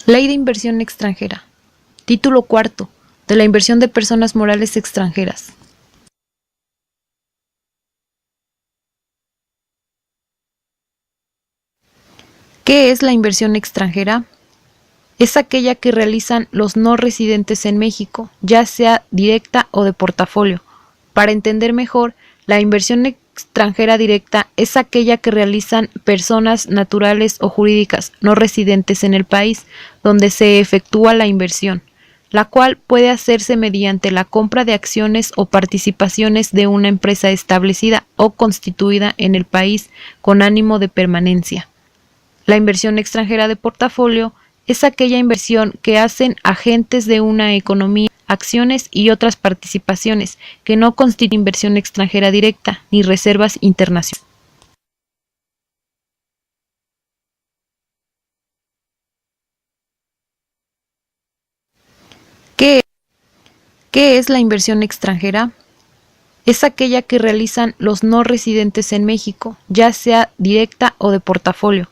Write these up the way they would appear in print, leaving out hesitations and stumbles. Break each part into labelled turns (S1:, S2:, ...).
S1: Ley de Inversión Extranjera. Título cuarto. De la inversión de personas morales extranjeras. ¿Qué es la inversión extranjera? Es aquella que realizan los no residentes en México, ya sea directa o de portafolio. Para entender mejor, la inversión extranjera directa es aquella que realizan personas naturales o jurídicas no residentes en el país donde se efectúa la inversión, la cual puede hacerse mediante la compra de acciones o participaciones de una empresa establecida o constituida en el país con ánimo de permanencia. La inversión extranjera de portafolio es aquella inversión que hacen agentes de una economía, acciones y otras participaciones que no constituyen inversión extranjera directa ni reservas internacionales. ¿Qué es la inversión extranjera? Es aquella que realizan los no residentes en México, ya sea directa o de portafolio.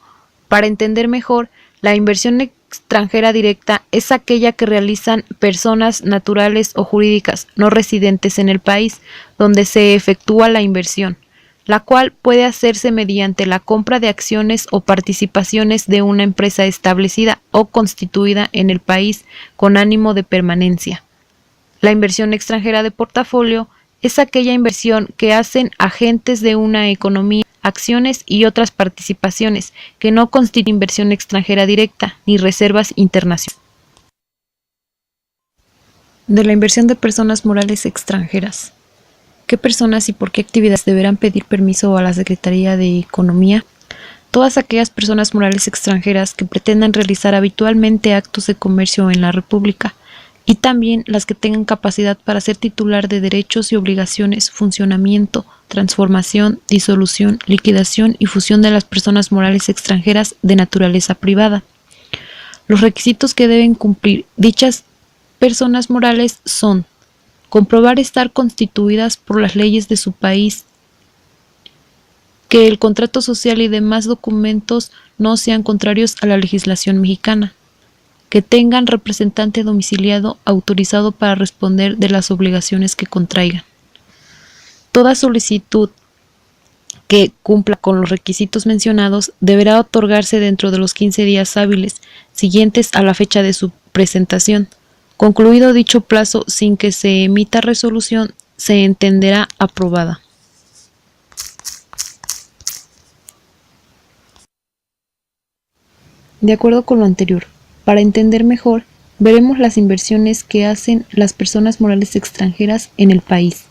S1: Para entender mejor, la inversión extranjera directa es aquella que realizan personas naturales o jurídicas no residentes en el país donde se efectúa la inversión, la cual puede hacerse mediante la compra de acciones o participaciones de una empresa establecida o constituida en el país con ánimo de permanencia. La inversión extranjera de portafolio es aquella inversión que hacen agentes de una economía, acciones y otras participaciones que no constituyen inversión extranjera directa ni reservas internacionales. De la inversión de personas morales extranjeras. ¿Qué personas y por qué actividades deberán pedir permiso a la Secretaría de Economía? Todas aquellas personas morales extranjeras que pretendan realizar habitualmente actos de comercio en la República, y también las que tengan capacidad para ser titular de derechos y obligaciones, funcionamiento, transformación, disolución, liquidación y fusión de las personas morales extranjeras de naturaleza privada. Los requisitos que deben cumplir dichas personas morales son: comprobar estar constituidas por las leyes de su país, que el contrato social y demás documentos no sean contrarios a la legislación mexicana, que tengan representante domiciliado autorizado para responder de las obligaciones que contraigan. Toda solicitud que cumpla con los requisitos mencionados deberá otorgarse dentro de los 15 días hábiles siguientes a la fecha de su presentación. Concluido dicho plazo sin que se emita resolución, se entenderá aprobada. De acuerdo con lo anterior, para entender mejor, veremos las inversiones que hacen las personas morales extranjeras en el país.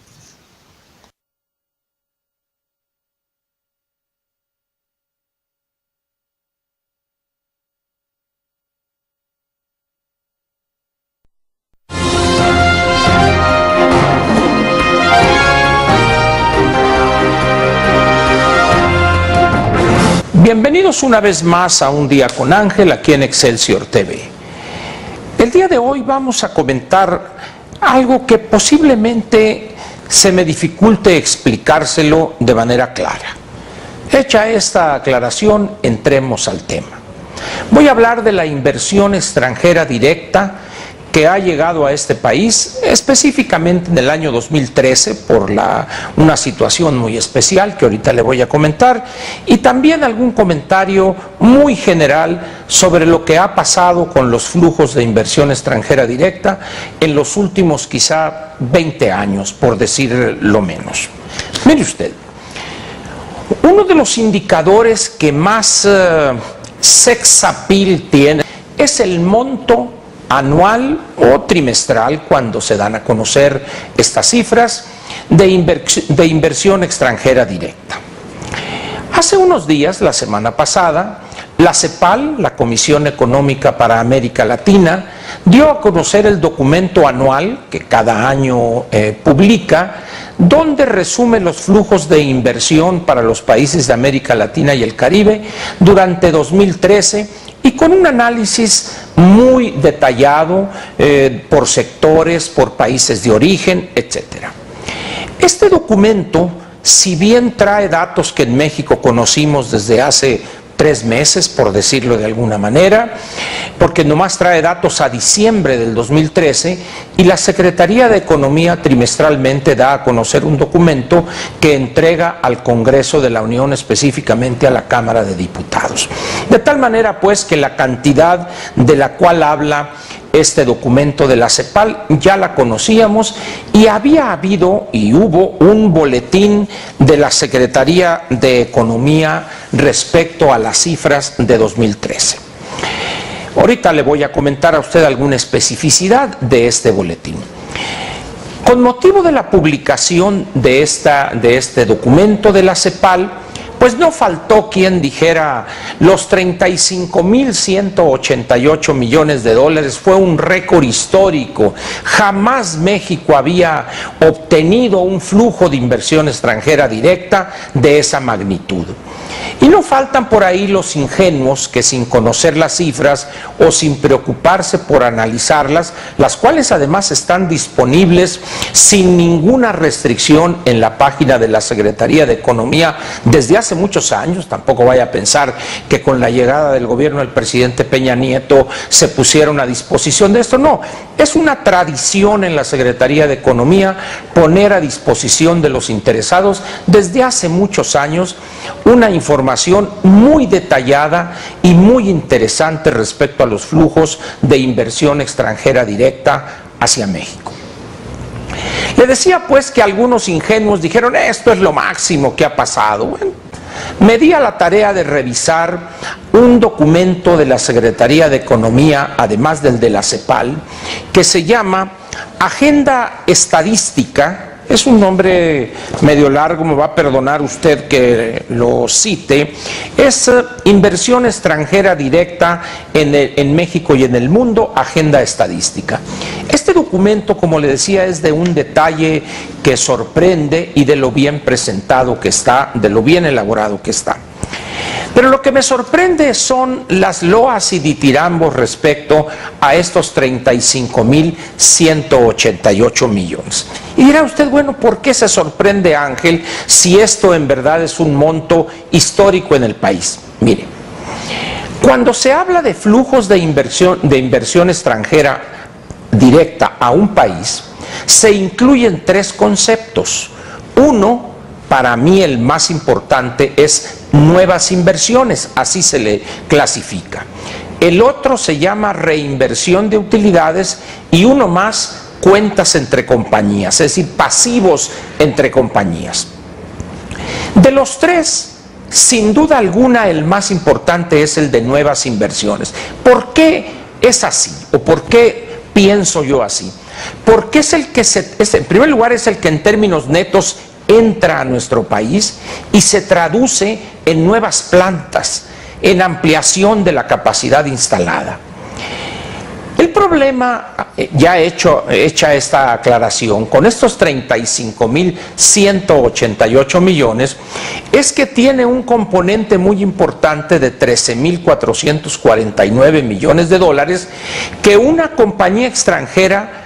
S2: Bienvenidos una vez más a Un Día con Ángel aquí en Excelsior TV. El día de hoy vamos a comentar algo que posiblemente se me dificulte explicárselo de manera clara. Hecha esta aclaración, entremos al tema. Voy a hablar de la inversión extranjera directa que ha llegado a este país, específicamente en el año 2013, por una situación muy especial que ahorita le voy a comentar, y también algún comentario muy general sobre lo que ha pasado con los flujos de inversión extranjera directa en los últimos quizá 20 años, por decir lo menos. Mire usted, uno de los indicadores que más sex appeal tiene es el monto anual o trimestral, cuando se dan a conocer estas cifras de inversión extranjera directa. Hace unos días, la semana pasada, la CEPAL, la Comisión Económica para América Latina, dio a conocer el documento anual que cada año publica, donde resume los flujos de inversión para los países de América Latina y el Caribe durante 2013, y con un análisis muy detallado por sectores, por países de origen, etc. Este documento, si bien trae datos que en México conocimos desde hace 3 meses, por decirlo de alguna manera, porque nomás trae datos a diciembre del 2013 y la Secretaría de Economía trimestralmente da a conocer un documento que entrega al Congreso de la Unión, específicamente a la Cámara de Diputados. De tal manera, pues, que la cantidad de la cual habla este documento de la CEPAL ya la conocíamos y había habido y hubo un boletín de la Secretaría de Economía respecto a las cifras de 2013. Ahorita le voy a comentar a usted alguna especificidad de este boletín. Con motivo de la publicación de este documento de la CEPAL, pues no faltó quien dijera los 35.188 millones de dólares fue un récord histórico. Jamás México había obtenido un flujo de inversión extranjera directa de esa magnitud. Y no faltan por ahí los ingenuos que sin conocer las cifras o sin preocuparse por analizarlas, las cuales además están disponibles sin ninguna restricción en la página de la Secretaría de Economía desde hace muchos años. Tampoco vaya a pensar que con la llegada del gobierno del presidente Peña Nieto se pusieron a disposición de esto. No, es una tradición en la Secretaría de Economía poner a disposición de los interesados desde hace muchos años una información muy detallada y muy interesante respecto a los flujos de inversión extranjera directa hacia México. Le decía pues que algunos ingenuos dijeron esto es lo máximo que ha pasado. Bueno, me di a la tarea de revisar un documento de la Secretaría de Economía, además del de la CEPAL, que se llama Agenda Estadística. Es un nombre medio largo, me va a perdonar usted que lo cite. Es inversión extranjera directa en México y en el mundo, Agenda Estadística. Este documento, como le decía, es de un detalle que sorprende y de lo bien presentado que está, de lo bien elaborado que está. Pero lo que me sorprende son las loas y ditirambos respecto a estos 35.188 millones. Y dirá usted, bueno, ¿por qué se sorprende, Ángel, si esto en verdad es un monto histórico en el país? Mire, cuando se habla de flujos de inversión extranjera directa a un país, se incluyen 3 conceptos. Uno, para mí el más importante, es nuevas inversiones, así se le clasifica. El otro se llama reinversión de utilidades y uno más, cuentas entre compañías, es decir, pasivos entre compañías. De los 3, sin duda alguna, el más importante es el de nuevas inversiones. ¿Por qué es así? ¿O por qué pienso yo así? Porque es el que en primer lugar, es el que en términos netos entra a nuestro país y se traduce en nuevas plantas, en ampliación de la capacidad instalada. El problema, ya hecha esta aclaración, con estos 35.188 millones, es que tiene un componente muy importante de 13.449 millones de dólares que una compañía extranjera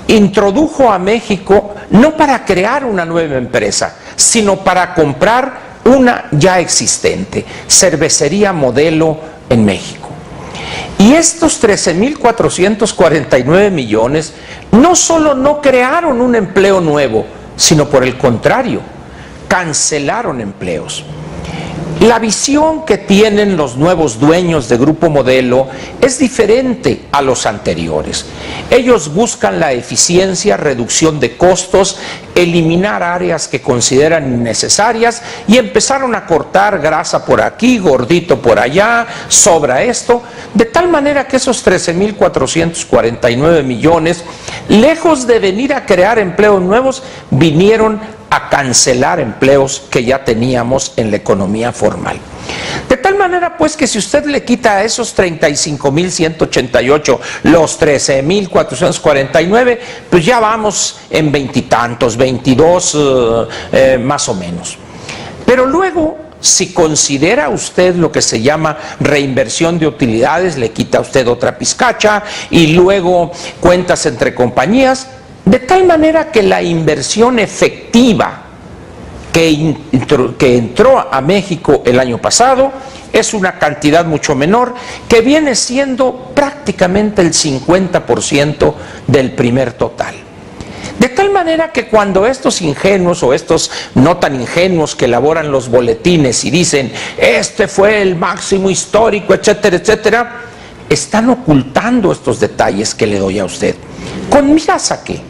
S2: introdujo a México no para crear una nueva empresa, sino para comprar una ya existente, Cervecería Modelo en México. Y estos 13.449 millones no solo no crearon un empleo nuevo, sino por el contrario, cancelaron empleos. La visión que tienen los nuevos dueños de Grupo Modelo es diferente a los anteriores. Ellos buscan la eficiencia, reducción de costos, eliminar áreas que consideran innecesarias y empezaron a cortar grasa por aquí, gordito por allá, sobra esto, de tal manera que esos 13.449 millones, lejos de venir a crear empleos nuevos, vinieron a cancelar empleos que ya teníamos en la economía formal. De tal manera pues que si usted le quita a esos 35.188 los 13.449, pues ya vamos en veintitantos, 22 más o menos. Pero luego, si considera usted lo que se llama reinversión de utilidades, le quita a usted otra pizcacha y luego cuentas entre compañías, de tal manera que la inversión efectiva que entró a México el año pasado es una cantidad mucho menor que viene siendo prácticamente el 50% del primer total. De tal manera que cuando estos ingenuos o estos no tan ingenuos que elaboran los boletines y dicen este fue el máximo histórico, etcétera, etcétera, están ocultando estos detalles que le doy a usted. ¿Con miras a qué?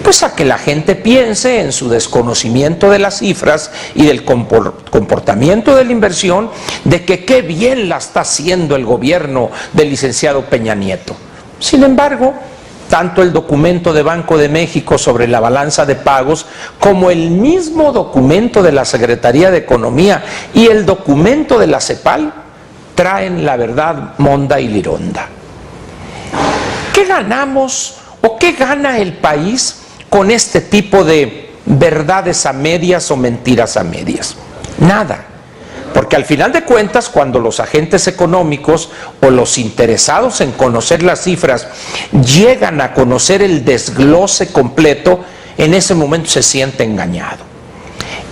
S2: Pues a que la gente piense en su desconocimiento de las cifras y del comportamiento de la inversión, de que qué bien la está haciendo el gobierno del licenciado Peña Nieto. Sin embargo, tanto el documento de Banco de México sobre la balanza de pagos, como el mismo documento de la Secretaría de Economía y el documento de la CEPAL, traen la verdad monda y lironda. ¿Qué ganamos o qué gana el país con este tipo de verdades a medias o mentiras a medias? Nada. Porque al final de cuentas, cuando los agentes económicos o los interesados en conocer las cifras llegan a conocer el desglose completo, en ese momento se siente engañado.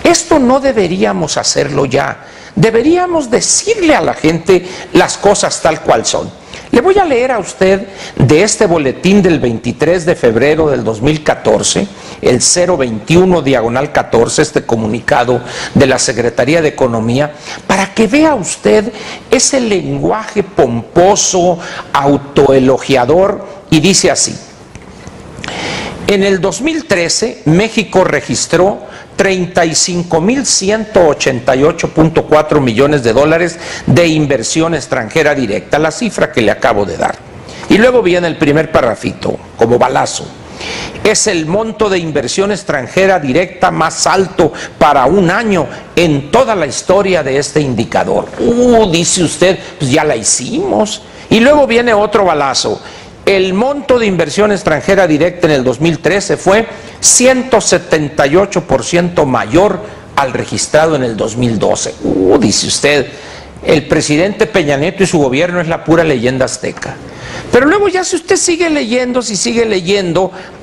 S2: Esto no deberíamos hacerlo ya. Deberíamos decirle a la gente las cosas tal cual son. Le voy a leer a usted de este boletín del 23 de febrero del 2014, el 021/14, este comunicado de la Secretaría de Economía, para que vea usted ese lenguaje pomposo, autoelogiador, y dice así: en el 2013, México registró 35.188.4 millones de dólares de inversión extranjera directa, la cifra que le acabo de dar. Y luego viene el primer parrafito, como balazo. Es el monto de inversión extranjera directa más alto para un año en toda la historia de este indicador. Dice usted, pues ya la hicimos. Y luego viene otro balazo. El monto de inversión extranjera directa en el 2013 fue 178% mayor al registrado en el 2012. Dice usted, el presidente Peña Nieto y su gobierno es la pura leyenda azteca. Pero luego ya si usted sigue leyendo,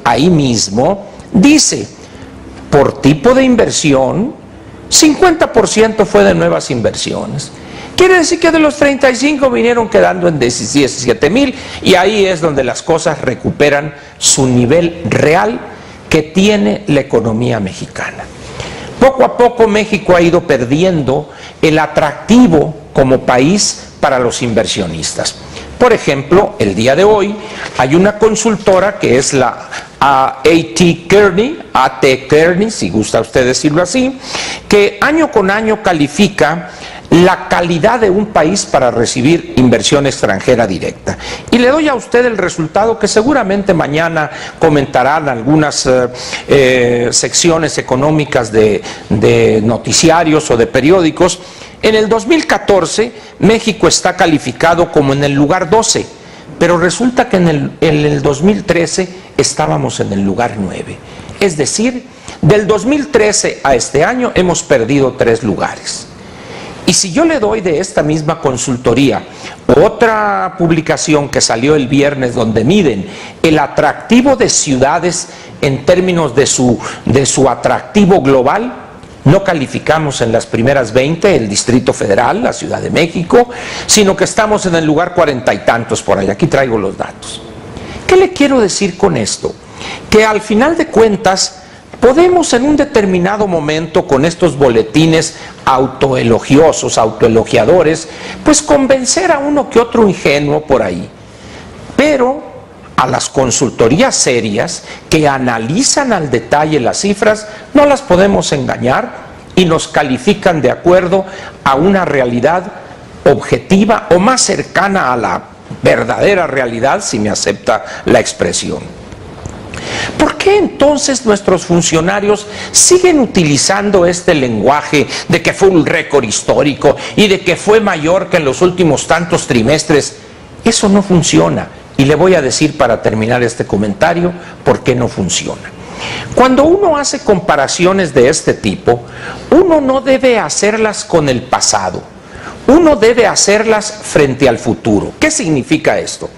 S2: ahí mismo dice, por tipo de inversión, 50% fue de nuevas inversiones. Quiere decir que de los 35 vinieron quedando en 17,000, y ahí es donde las cosas recuperan su nivel real que tiene la economía mexicana. Poco a poco México ha ido perdiendo el atractivo como país para los inversionistas. Por ejemplo, el día de hoy hay una consultora que es la A.T. Kearney, si gusta usted decirlo así, que año con año califica la calidad de un país para recibir inversión extranjera directa. Y le doy a usted el resultado que seguramente mañana comentarán algunas secciones económicas de noticiarios o de periódicos. En el 2014, México está calificado como en el lugar 12, pero resulta que en el 2013 estábamos en el lugar 9. Es decir, del 2013 a este año hemos perdido 3 lugares. Y si yo le doy de esta misma consultoría otra publicación que salió el viernes donde miden el atractivo de ciudades en términos de su atractivo global, no calificamos en las primeras 20 el Distrito Federal, la Ciudad de México, sino que estamos en el lugar 40 y tantos por ahí. Aquí traigo los datos. ¿Qué le quiero decir con esto? Que al final de cuentas podemos en un determinado momento con estos boletines autoelogiosos, autoelogiadores, pues convencer a uno que otro ingenuo por ahí. Pero a las consultorías serias que analizan al detalle las cifras, no las podemos engañar y nos califican de acuerdo a una realidad objetiva o más cercana a la verdadera realidad, si me acepta la expresión. ¿Por qué entonces nuestros funcionarios siguen utilizando este lenguaje de que fue un récord histórico y de que fue mayor que en los últimos tantos trimestres? Eso no funciona. Y le voy a decir para terminar este comentario por qué no funciona. Cuando uno hace comparaciones de este tipo, uno no debe hacerlas con el pasado. Uno debe hacerlas frente al futuro. ¿Qué significa esto?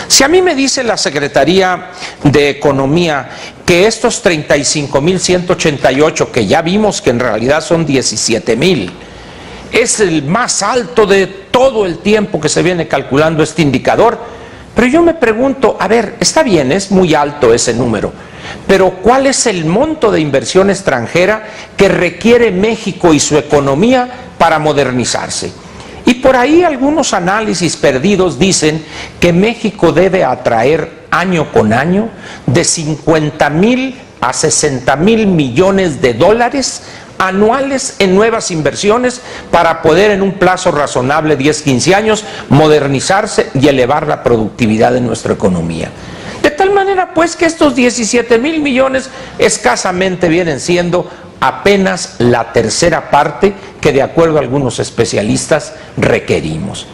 S2: Si a mí me dice la Secretaría de Economía que estos 35.188, que ya vimos que en realidad son 17,000, es el más alto de todo el tiempo que se viene calculando este indicador. Pero yo me pregunto, a ver, está bien, es muy alto ese número, pero ¿cuál es el monto de inversión extranjera que requiere México y su economía para modernizarse? Y por ahí algunos análisis perdidos dicen que México debe atraer año con año de 50,000 a 60,000 millones de dólares anuales en nuevas inversiones para poder en un plazo razonable, 10, 15 años, modernizarse y elevar la productividad de nuestra economía. De tal manera pues que estos 17,000 millones escasamente vienen siendo apenas la tercera parte que de acuerdo a algunos especialistas requerimos.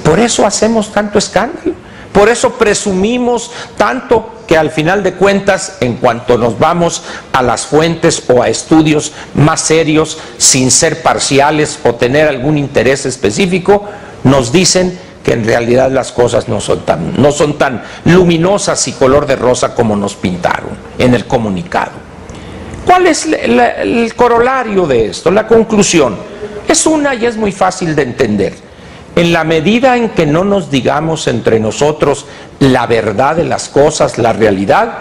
S2: Por eso hacemos tanto escándalo, por eso presumimos tanto que al final de cuentas, en cuanto nos vamos a las fuentes o a estudios más serios, sin ser parciales o tener algún interés específico, nos dicen que en realidad las cosas no son tan luminosas y color de rosa como nos pintaron en el comunicado. ¿Cuál es el corolario de esto? La conclusión es una y es muy fácil de entender. En la medida en que no nos digamos entre nosotros la verdad de las cosas, la realidad,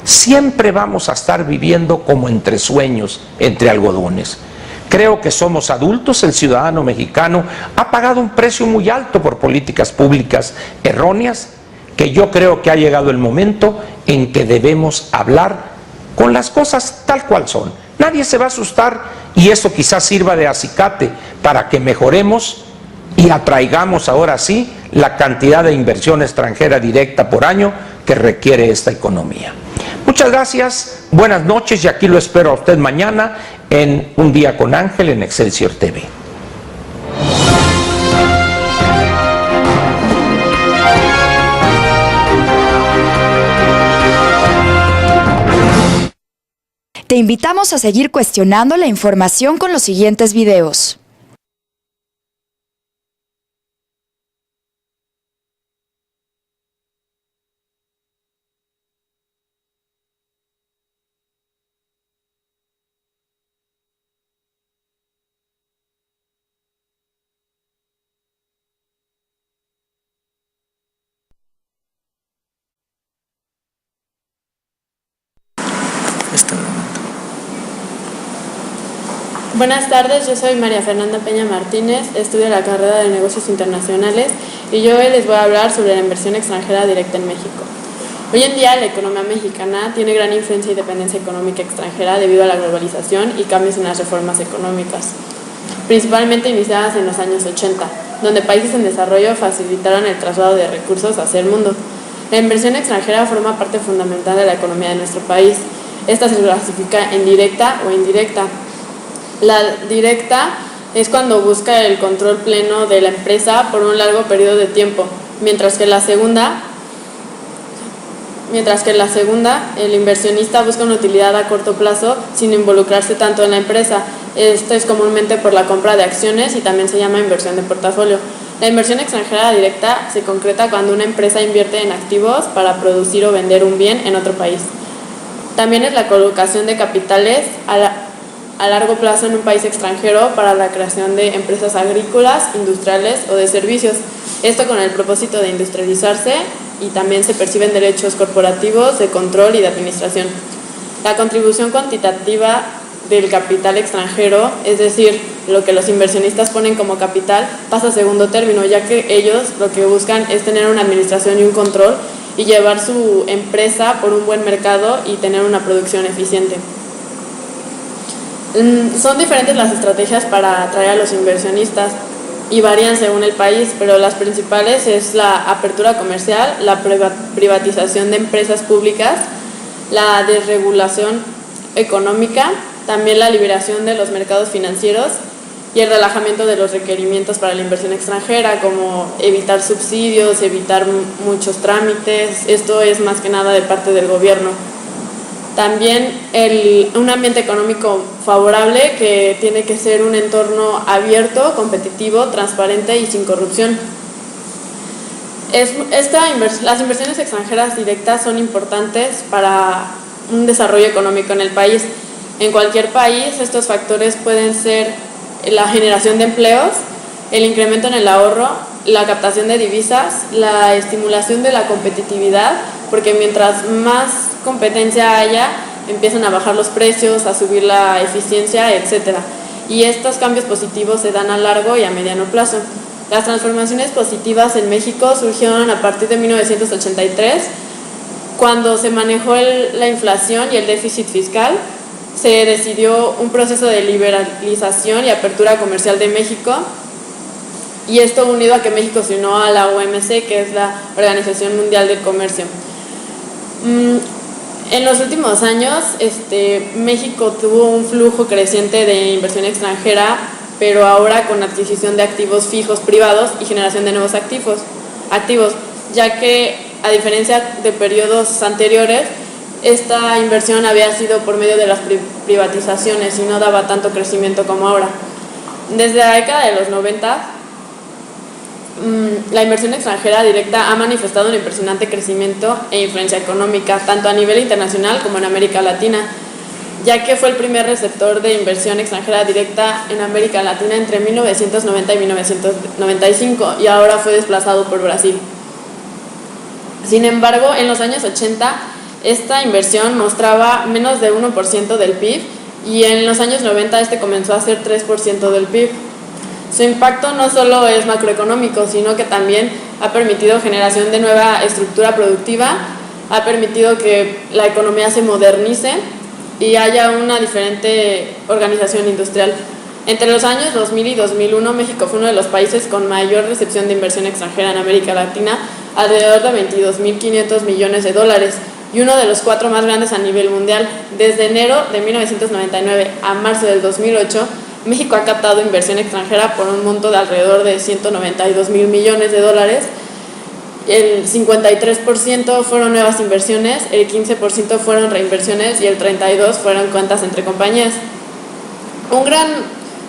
S2: siempre vamos a estar viviendo como entre sueños, entre algodones. Creo que somos adultos, el ciudadano mexicano ha pagado un precio muy alto por políticas públicas erróneas, que yo creo que ha llegado el momento en que debemos hablar con las cosas tal cual son. Nadie se va a asustar y eso quizás sirva de acicate para que mejoremos y atraigamos ahora sí la cantidad de inversión extranjera directa por año que requiere esta economía. Muchas gracias, buenas noches y aquí lo espero a usted mañana en Un Día con Ángel en Excelsior TV.
S3: Te invitamos a seguir cuestionando la información con los siguientes videos.
S4: Buenas tardes, yo soy María Fernanda Peña Martínez, estudio la carrera de Negocios Internacionales y yo hoy les voy a hablar sobre la inversión extranjera directa en México. Hoy en día la economía mexicana tiene gran influencia y dependencia económica extranjera debido a la globalización y cambios en las reformas económicas, principalmente iniciadas en los años 80, donde países en desarrollo facilitaron el traslado de recursos hacia el mundo. La inversión extranjera forma parte fundamental de la economía de nuestro país. Esta se clasifica en directa o indirecta. La directa es cuando busca el control pleno de la empresa por un largo periodo de tiempo, mientras que la segunda, el inversionista busca una utilidad a corto plazo sin involucrarse tanto en la empresa. Esto es comúnmente por la compra de acciones y también se llama inversión de portafolio. La inversión extranjera directa se concreta cuando una empresa invierte en activos para producir o vender un bien en otro país. También es la colocación de capitales a largo plazo en un país extranjero para la creación de empresas agrícolas, industriales o de servicios. Esto con el propósito de industrializarse y también se perciben derechos corporativos de control y de administración. La contribución cuantitativa del capital extranjero, es decir, lo que los inversionistas ponen como capital, pasa a segundo término, ya que ellos lo que buscan es tener una administración y un control y llevar su empresa por un buen mercado y tener una producción eficiente. Son diferentes las estrategias para atraer a los inversionistas y varían según el país, pero las principales es la apertura comercial, la privatización de empresas públicas, la desregulación económica, también la liberación de los mercados financieros y el relajamiento de los requerimientos para la inversión extranjera, como evitar subsidios, evitar muchos trámites. Esto es más que nada de parte del gobierno. También un ambiente económico favorable, que tiene que ser un entorno abierto, competitivo, transparente y sin corrupción. Las inversiones extranjeras directas son importantes para un desarrollo económico en el país. En cualquier país estos factores pueden ser la generación de empleos, el incremento en el ahorro, la captación de divisas, la estimulación de la competitividad, porque mientras más competencia haya, empiezan a bajar los precios, a subir la eficiencia, etc. Y estos cambios positivos se dan a largo y a mediano plazo. Las transformaciones positivas en México surgieron a partir de 1983, cuando se manejó la inflación y el déficit fiscal. Se decidió un proceso de liberalización y apertura comercial de México, y esto unido a que México se unió a la OMC, que es la Organización Mundial del Comercio. En los últimos años, México tuvo un flujo creciente de inversión extranjera, pero ahora con adquisición de activos fijos privados y generación de nuevos activos, ya que a diferencia de periodos anteriores, esta inversión había sido por medio de las privatizaciones y no daba tanto crecimiento como ahora. Desde la década de los 90, la inversión extranjera directa ha manifestado un impresionante crecimiento e influencia económica, tanto a nivel internacional como en América Latina, ya que fue el primer receptor de inversión extranjera directa en América Latina entre 1990 y 1995, y ahora fue desplazado por Brasil. Sin embargo, en los años 80, esta inversión mostraba menos de 1% del PIB, y en los años 90 comenzó a ser 3% del PIB. Su impacto no solo es macroeconómico, sino que también ha permitido generación de nueva estructura productiva, ha permitido que la economía se modernice y haya una diferente organización industrial. Entre los años 2000 y 2001, México fue uno de los países con mayor recepción de inversión extranjera en América Latina, alrededor de 22.500 millones de dólares, y uno de los 4 más grandes a nivel mundial. Desde enero de 1999 a marzo del 2008, México ha captado inversión extranjera por un monto de alrededor de 192.000 millones de dólares. El 53% fueron nuevas inversiones, el 15% fueron reinversiones y el 32% fueron cuentas entre compañías. Un gran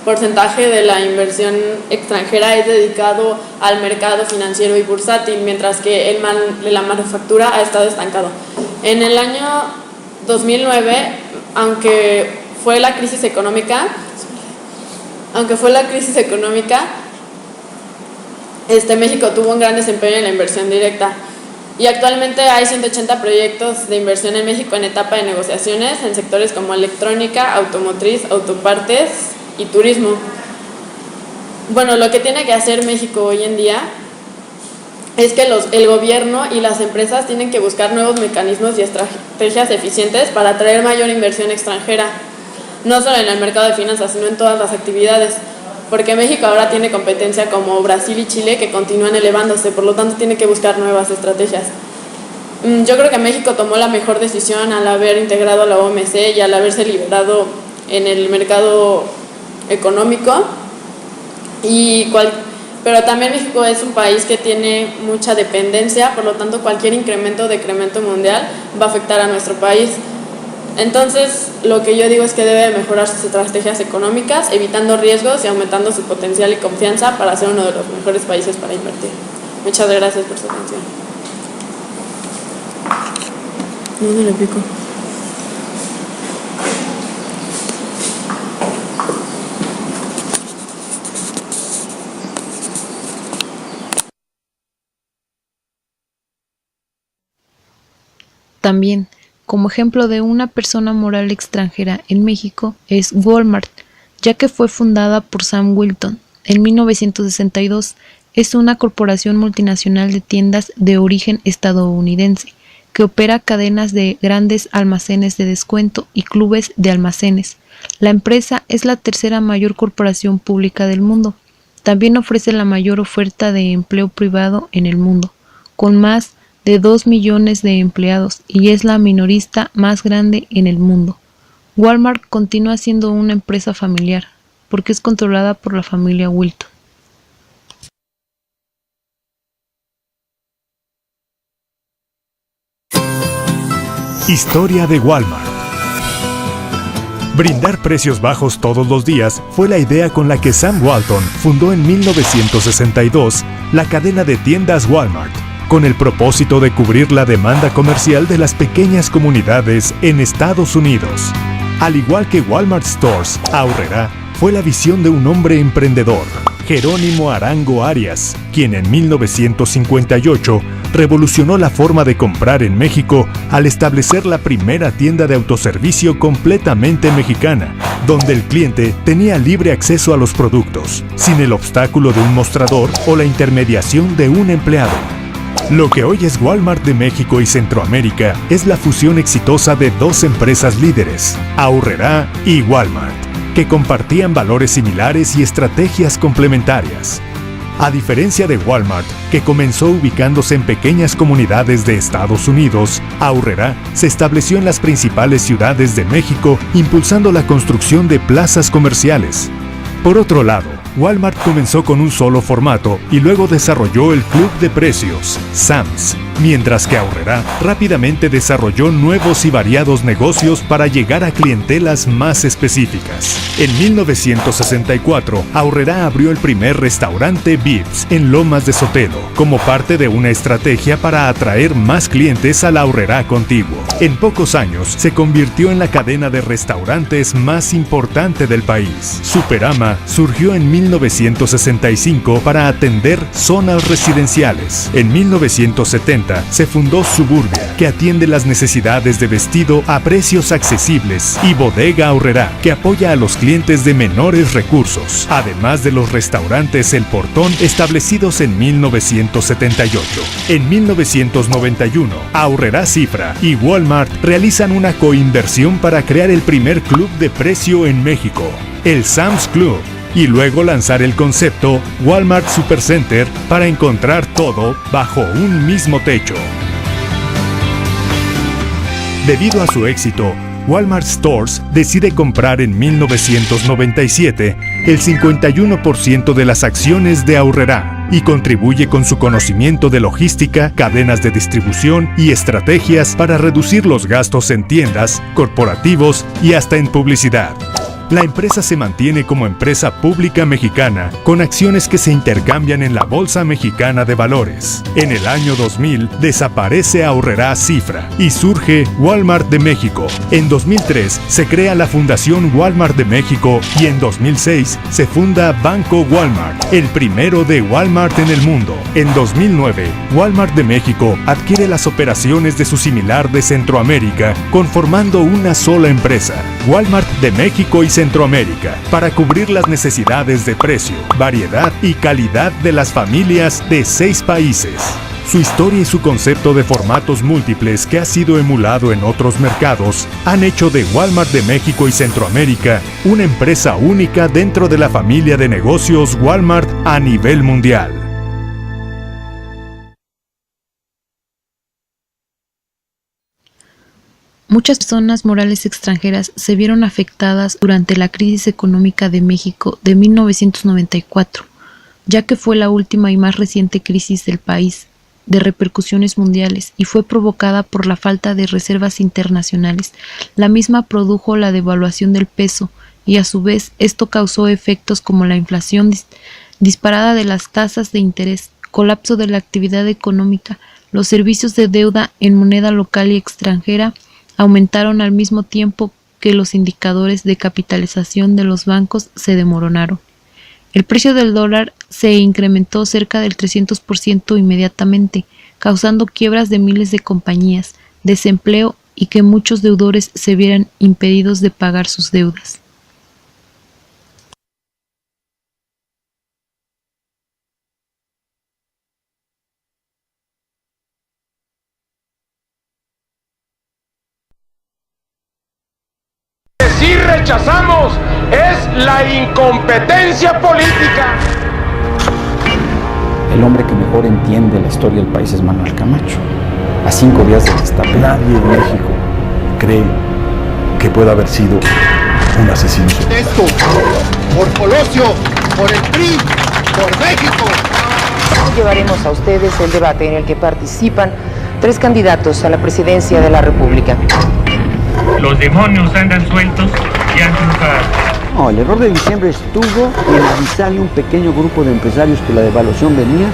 S4: porcentaje de la inversión extranjera es dedicado al mercado financiero y bursátil, mientras que el de la manufactura ha estado estancado. En el año 2009, aunque fue la crisis económica, México tuvo un gran desempeño en la inversión directa, y actualmente hay 180 proyectos de inversión en México en etapa de negociaciones en sectores como electrónica, automotriz, autopartes y turismo. Bueno, lo que tiene que hacer México hoy en día es que el gobierno y las empresas tienen que buscar nuevos mecanismos y estrategias eficientes para atraer mayor inversión extranjera, no solo en el mercado de finanzas, sino en todas las actividades, porque México ahora tiene competencia como Brasil y Chile, que continúan elevándose, por lo tanto tiene que buscar nuevas estrategias. Yo creo que México tomó la mejor decisión al haber integrado a la OMC y al haberse liberado en el mercado económico, pero también México es un país que tiene mucha dependencia, por lo tanto cualquier incremento o decremento mundial va a afectar a nuestro país. Entonces, lo que yo digo es que debe mejorar sus estrategias económicas, evitando riesgos y aumentando su potencial y confianza para ser uno de los mejores países para invertir. Muchas gracias por su atención. ¿Dónde le pico?
S1: También, como ejemplo de una persona moral extranjera en México, es Walmart, ya que fue fundada por Sam Walton en 1962. Es una corporación multinacional de tiendas de origen estadounidense, que opera cadenas de grandes almacenes de descuento y clubes de almacenes. La empresa es la tercera mayor corporación pública del mundo. También ofrece la mayor oferta de empleo privado en el mundo, con más de 2 millones de empleados, y es la minorista más grande en el mundo. Walmart continúa siendo una empresa familiar, porque es controlada por la familia Walton.
S5: Historia de Walmart. Brindar precios bajos todos los días fue la idea con la que Sam Walton fundó en 1962 la cadena de tiendas Walmart, con el propósito de cubrir la demanda comercial de las pequeñas comunidades en Estados Unidos. Al igual que Walmart Stores, Aurrera, fue la visión de un hombre emprendedor, Jerónimo Arango Arias, quien en 1958 revolucionó la forma de comprar en México al establecer la primera tienda de autoservicio completamente mexicana, donde el cliente tenía libre acceso a los productos, sin el obstáculo de un mostrador o la intermediación de un empleado. Lo que hoy es Walmart de México y Centroamérica es la fusión exitosa de dos empresas líderes, Aurrerá y Walmart, que compartían valores similares y estrategias complementarias. A diferencia de Walmart, que comenzó ubicándose en pequeñas comunidades de Estados Unidos, Aurrerá se estableció en las principales ciudades de México, impulsando la construcción de plazas comerciales. Por otro lado, Walmart comenzó con un solo formato y luego desarrolló el Club de Precios, Sam's, mientras que Aurrerá rápidamente desarrolló nuevos y variados negocios para llegar a clientelas más específicas. En 1964, Aurrerá abrió el primer restaurante Vips en Lomas de Sotelo, como parte de una estrategia para atraer más clientes al Aurrerá contiguo. En pocos años, se convirtió en la cadena de restaurantes más importante del país. Superama surgió en 1965 para atender zonas residenciales. En 1970, se fundó Suburbia, que atiende las necesidades de vestido a precios accesibles, y Bodega Aurrerá, que apoya a los clientes de menores recursos, además de los restaurantes El Portón establecidos en 1978. En 1991, Aurrerá Cifra y Walmart realizan una coinversión para crear el primer club de precio en México, el Sam's Club, y luego lanzar el concepto Walmart Supercenter para encontrar todo bajo un mismo techo. Debido a su éxito, Walmart Stores decide comprar en 1997 el 51% de las acciones de Aurrerá y contribuye con su conocimiento de logística, cadenas de distribución y estrategias para reducir los gastos en tiendas, corporativos y hasta en publicidad. La empresa se mantiene como empresa pública mexicana, con acciones que se intercambian en la Bolsa Mexicana de Valores. En el año 2000 desaparece Aurrerá Cifra y surge Walmart de México. En 2003 se crea la Fundación Walmart de México y en 2006 se funda Banco Walmart, el primero de Walmart en el mundo. En 2009, Walmart de México adquiere las operaciones de su similar de Centroamérica, conformando una sola empresa, Walmart de México y Centroamérica, para cubrir las necesidades de precio, variedad y calidad de las familias de 6 países. Su historia y su concepto de formatos múltiples que ha sido emulado en otros mercados han hecho de Walmart de México y Centroamérica una empresa única dentro de la familia de negocios Walmart a nivel mundial.
S1: Muchas personas morales extranjeras se vieron afectadas durante la crisis económica de México de 1994, ya que fue la última y más reciente crisis del país, de repercusiones mundiales, y fue provocada por la falta de reservas internacionales. La misma produjo la devaluación del peso, y a su vez esto causó efectos como la inflación disparada de las tasas de interés, colapso de la actividad económica. Los servicios de deuda en moneda local y extranjera aumentaron al mismo tiempo que los indicadores de capitalización de los bancos se demoronaron. El precio del dólar se incrementó cerca del 300% inmediatamente, causando quiebras de miles de compañías, desempleo y que muchos deudores se vieran impedidos de pagar sus deudas.
S2: Sí rechazamos es la incompetencia política.
S6: El hombre que mejor entiende la historia del país es Manuel Camacho. A 5 días del destape.
S7: Nadie en México cree que pueda haber sido un asesino.
S8: Esto, por Colosio, por el PRI, por México.
S9: Llevaremos a ustedes el debate en el que participan 3 candidatos a la presidencia de la República.
S10: Los demonios andan sueltos y han triunfado.
S11: No, el error de diciembre estuvo en avisarle a un pequeño grupo de empresarios que la devaluación venía.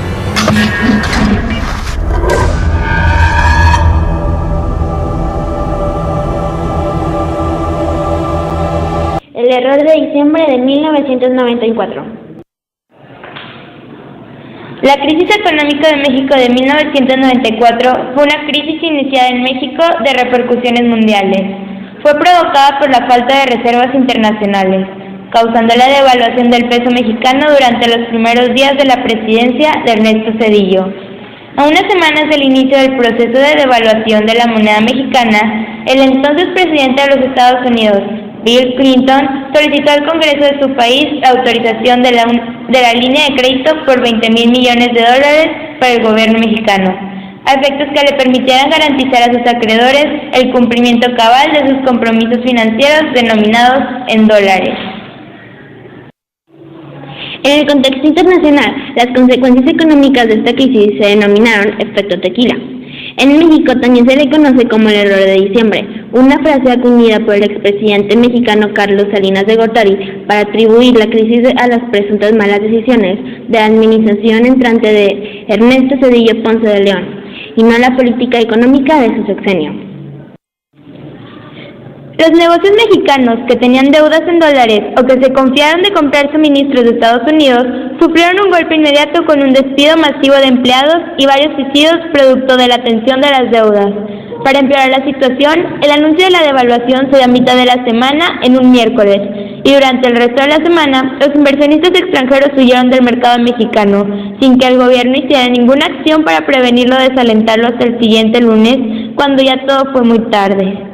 S12: El error de diciembre de 1994. La crisis económica de México de 1994 fue una crisis iniciada en México de repercusiones mundiales. Fue provocada por la falta de reservas internacionales, causando la devaluación del peso mexicano durante los primeros días de la presidencia de Ernesto Zedillo. A unas semanas del inicio del proceso de devaluación de la moneda mexicana, el entonces presidente de los Estados Unidos, Bill Clinton, solicitó al Congreso de su país la autorización de la línea de crédito por $20,000 millones para el gobierno mexicano, a efectos que le permitieran garantizar a sus acreedores el cumplimiento cabal de sus compromisos financieros denominados en dólares.
S13: En el contexto internacional, las consecuencias económicas de esta crisis se denominaron efecto tequila. En México también se le conoce como el error de diciembre, una frase acuñada por el expresidente mexicano Carlos Salinas de Gortari para atribuir la crisis a las presuntas malas decisiones de la administración entrante de Ernesto Zedillo Ponce de León, y no la política económica de su sexenio.
S12: Los negocios mexicanos que tenían deudas en dólares o que se confiaron de comprar suministros de Estados Unidos sufrieron un golpe inmediato con un despido masivo de empleados y varios suicidios producto de la tensión de las deudas. Para empeorar la situación, el anuncio de la devaluación se dio a mitad de la semana en un miércoles, y durante el resto de la semana, los inversionistas extranjeros huyeron del mercado mexicano, sin que el gobierno hiciera ninguna acción para prevenirlo o desalentarlo hasta el siguiente lunes, cuando ya todo fue muy tarde.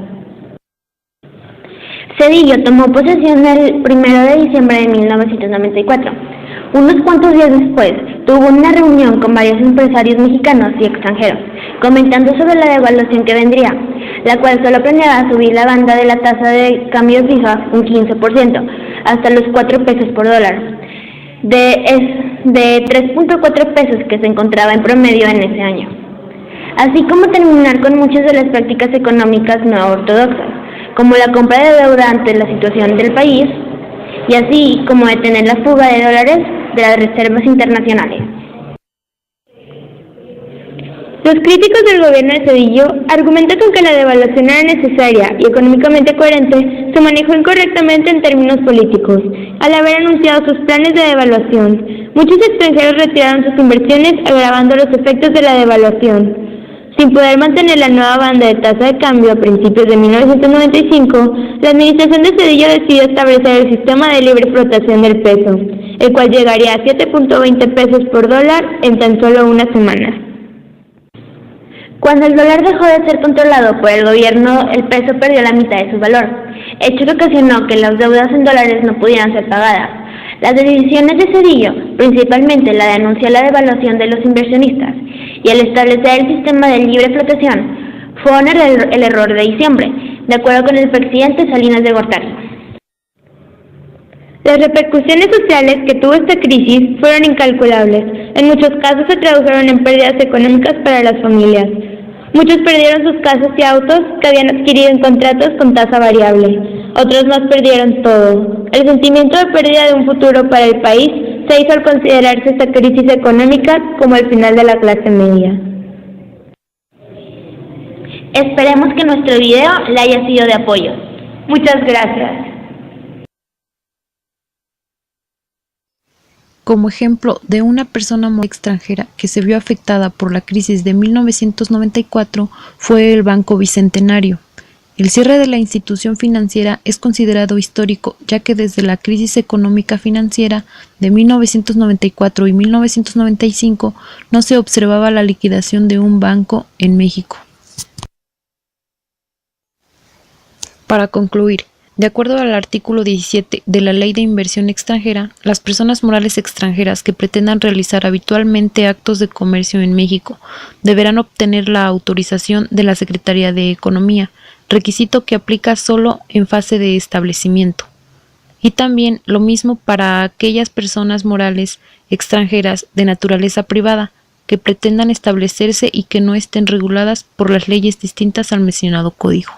S13: Zedillo tomó posesión el 1 de diciembre de 1994. Unos cuantos días después, tuvo una reunión con varios empresarios mexicanos y extranjeros, comentando sobre la devaluación que vendría, la cual solo planeaba subir la banda de la tasa de cambio fija un 15%, hasta los 4 pesos por dólar, de 3.4 pesos que se encontraba en promedio en ese año, así como terminar con muchas de las prácticas económicas no ortodoxas, como la compra de deuda ante la situación del país, y así como detener la fuga de dólares de las reservas internacionales.
S12: Los críticos del gobierno de Zedillo argumentan con que la devaluación era necesaria y económicamente coherente, se manejó incorrectamente en términos políticos, al haber anunciado sus planes de devaluación. Muchos extranjeros retiraron sus inversiones agravando los efectos de la devaluación. Sin poder mantener la nueva banda de tasa de cambio a principios de 1995, la administración de Zedillo decidió establecer el sistema de libre flotación del peso, el cual llegaría a 7.20 pesos por dólar en tan solo unas semanas.
S13: Cuando el dólar dejó de ser controlado por el gobierno, el peso perdió la mitad de su valor, hecho que ocasionó que las deudas en dólares no pudieran ser pagadas. Las decisiones de Zedillo, principalmente la de anunciar la devaluación de los inversionistas y el establecer el sistema de libre flotación, fueron el error de diciembre, de acuerdo con el presidente Salinas de Gortari.
S12: Las repercusiones sociales que tuvo esta crisis fueron incalculables. En muchos casos se tradujeron en pérdidas económicas para las familias. Muchos perdieron sus casas y autos que habían adquirido en contratos con tasa variable. Otros más perdieron todo. El sentimiento de pérdida de un futuro para el país se hizo al considerarse esta crisis económica como el final de la clase media.
S13: Esperemos que nuestro video le haya sido de apoyo.
S12: Muchas gracias.
S1: Como ejemplo de una persona extranjera que se vio afectada por la crisis de 1994 fue el Banco Bicentenario. El cierre de la institución financiera es considerado histórico, ya que desde la crisis económica financiera de 1994 y 1995 no se observaba la liquidación de un banco en México. Para concluir, de acuerdo al artículo 17 de la Ley de Inversión Extranjera, las personas morales extranjeras que pretendan realizar habitualmente actos de comercio en México deberán obtener la autorización de la Secretaría de Economía, requisito que aplica solo en fase de establecimiento. Y también lo mismo para aquellas personas morales extranjeras de naturaleza privada que pretendan establecerse y que no estén reguladas por las leyes distintas al mencionado código.